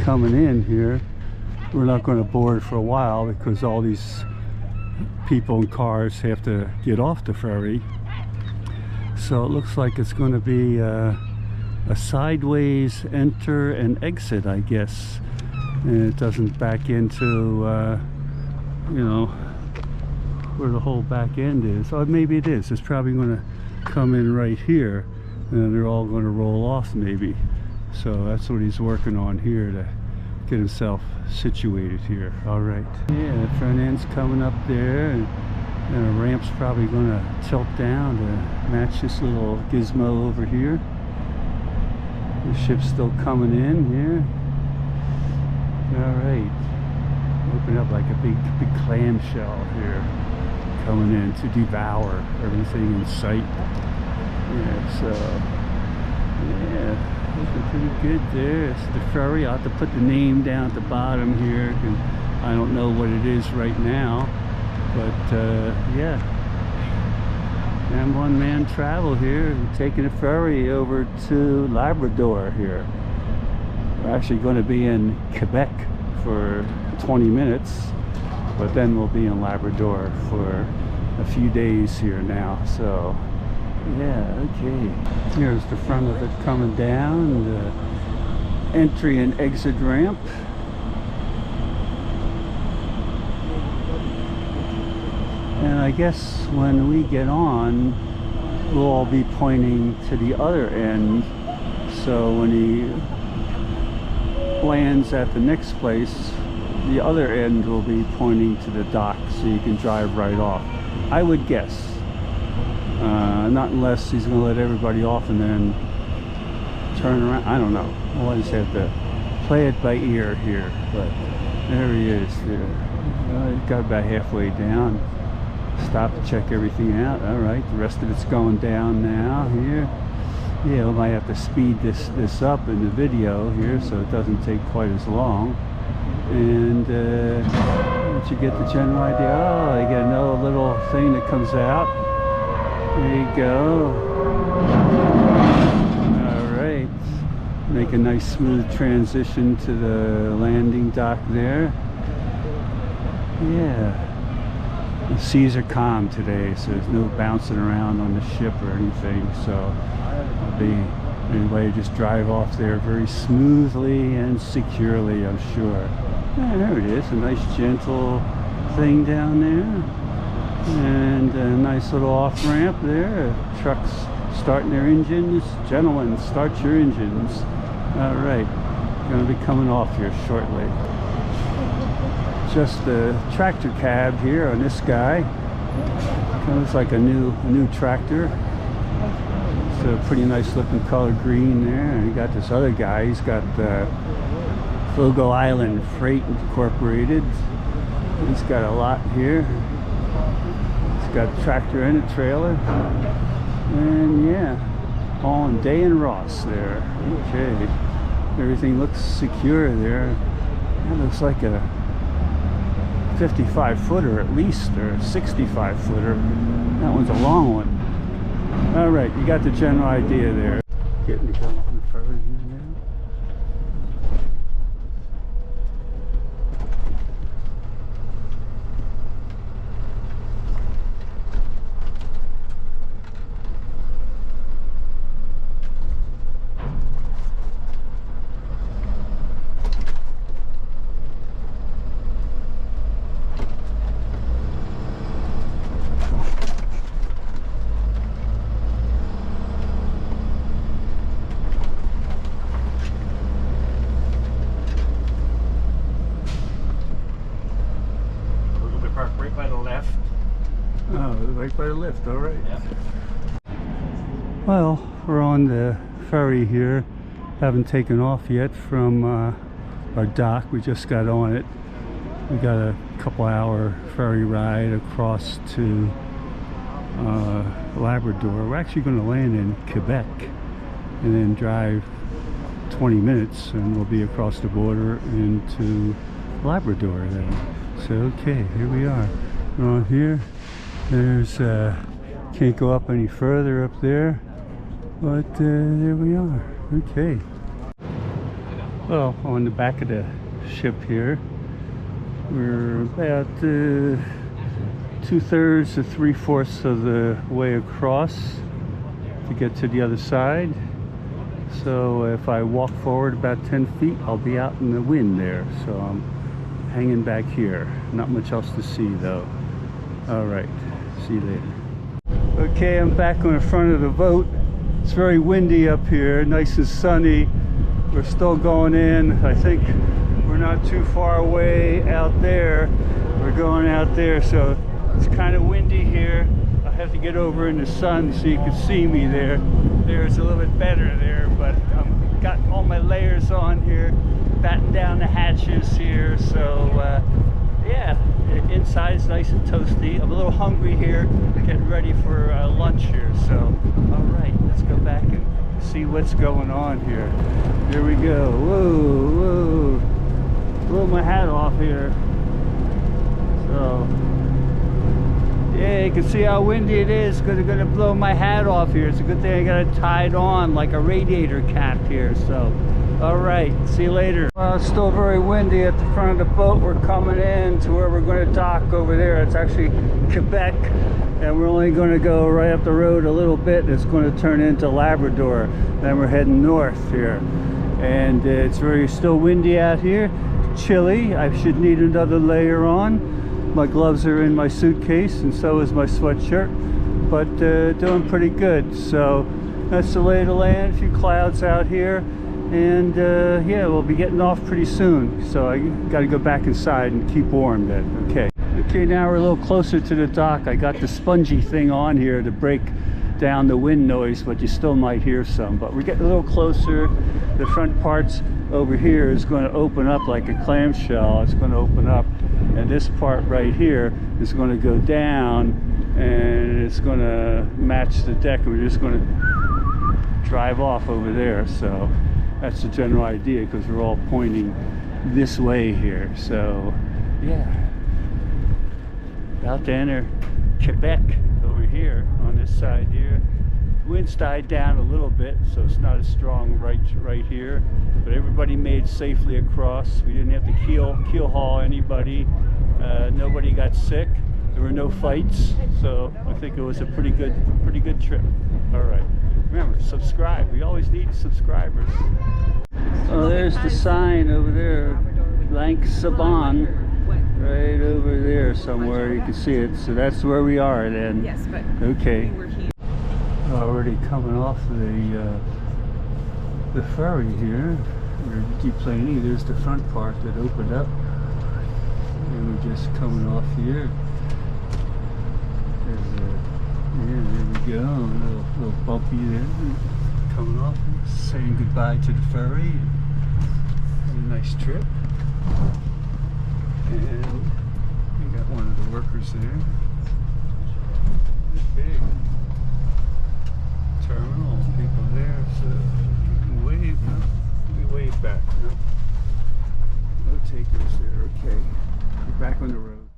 coming in here. We're not going to board for a while because all these people and cars have to get off the ferry. So it looks like it's going to be a sideways enter and exit, I guess. And it doesn't back into, you know, where the whole back end is. Or maybe it is. It's probably going to come in right here, and then they're all going to roll off maybe. So that's what he's working on here to get himself situated here. All right. Yeah, the front end's coming up there, and the ramp's probably going to tilt down to match this little gizmo over here. The ship's still coming in here. All right. Open up like a big clamshell here, coming in to devour everything in sight. Yeah, so yeah, looking pretty good there. It's the ferry. I'll have to put the name down at the bottom here, because I don't know what it is right now. But yeah, and one-man travel here, taking a ferry over to Labrador here. We're actually going to be in Quebec for 20 minutes, but then we'll be in Labrador for a few days here now. So yeah, okay. Here's the front of it coming down, the entry and exit ramp. And I guess when we get on, we'll all be pointing to the other end. So when he lands at the next place, the other end will be pointing to the dock, so you can drive right off. I would guess. Not unless he's going to let everybody off and then turn around. I don't know. We'll just have to play it by ear here. But there he is. There. He got about halfway down. Stop to check everything out. All right, the rest of it's going down now here. Yeah, we might have to speed this up in the video here so it doesn't take quite as long. And once you get the general idea, oh, you get another little thing that comes out. There you go. All right, make a nice smooth transition to the landing dock there. Yeah. The seas are calm today, so there's no bouncing around on the ship or anything, so I'll be able to just drive off there very smoothly and securely, I'm sure. Yeah, there it is, a nice gentle thing down there, and a nice little off ramp there. Trucks starting their engines. Gentlemen, start your engines. All right, going to be coming off here shortly. Just the tractor cab here on this guy. Looks like a new tractor. It's a pretty nice looking color green there. And you got this other guy. He's got Fogo Island Freight Incorporated. He's got a lot here. He's got a tractor and a trailer. And yeah, all in Day and Ross there. Okay, everything looks secure there. That looks like a 55-footer at least, or 65-footer. That one's a long one. All right, you got the general idea there. Getting to go on the ferry here now. Right by the left. Oh, right by the lift, all right. Yeah. Well, we're on the ferry here. Haven't taken off yet from our dock. We just got on it. We got a couple-hour ferry ride across to Labrador. We're actually going to land in Quebec and then drive 20 minutes and we'll be across the border into Labrador then. So okay, here we are. We're on here. There's can't go up any further up there, but there we are. Okay. Well, on the back of the ship here, we're about 2/3 to 3/4 of the way across to get to the other side. So if I walk forward about 10 feet, I'll be out in the wind there. So I'm hanging back here. Not much else to see though. All right, see you later. Okay, I'm back on the front of the boat. It's very windy up here, nice and sunny. We're still going in. I think we're not too far away out there. We're going out there, so it's kind of windy here. I have to get over in the sun so you can see me there. There's a little bit better there, but I've got all my layers on here, batten down the hatches here. So yeah, inside's nice and toasty. I'm a little hungry here, getting ready for lunch here. So all right, let's go back and see what's going on here. Here we go. Whoa, whoa. Blow my hat off here. So yeah, you can see how windy it is because it's going to blow my hat off here. It's a good thing I got it tied on like a radiator cap here. So all right, see you later. Well, it's still very windy at the front of the boat. We're coming in to where we're going to dock over there. It's actually Quebec, and we're only going to go right up the road a little bit. It's going to turn into Labrador. Then we're heading north here, and it's still windy out here. Chilly. I should need another layer on. My gloves are in my suitcase, and so is my sweatshirt, but doing pretty good. So that's the lay of the land. A few clouds out here, and yeah, we'll be getting off pretty soon. So I got to go back inside and keep warm then. Okay, now we're a little closer to the dock. I got the spongy thing on here to break down the wind noise, but you still might hear some. But we're getting a little closer. The front parts over here is going to open up like a clamshell. It's going to open up, and this part right here is going to go down, and it's going to match the deck. We're just going to drive off over there. So that's the general idea, because we're all pointing this way here. So yeah, about to enter Quebec over here on this side here. Wind's died down a little bit, so it's not as strong right here, but everybody made safely across. We didn't have to keel haul anybody. Nobody got sick. There were no fights, so I think it was a pretty good trip. All right, remember, subscribe. We always need subscribers. Oh, there's the sign over there, Blanc Sablon, right over there somewhere. You can see it. So that's where we are then. Yes, but okay. we were here. Already coming off the ferry here. We're deplaning. There's the front part that opened up, and we're just coming off here. Yeah, there we go. A little bumpy there. Coming off, saying goodbye to the ferry. Had a nice trip. And we got one of the workers there. It's big terminal, people there, so you can wave. No, we wave back. No takers there. Okay, we're back on the road.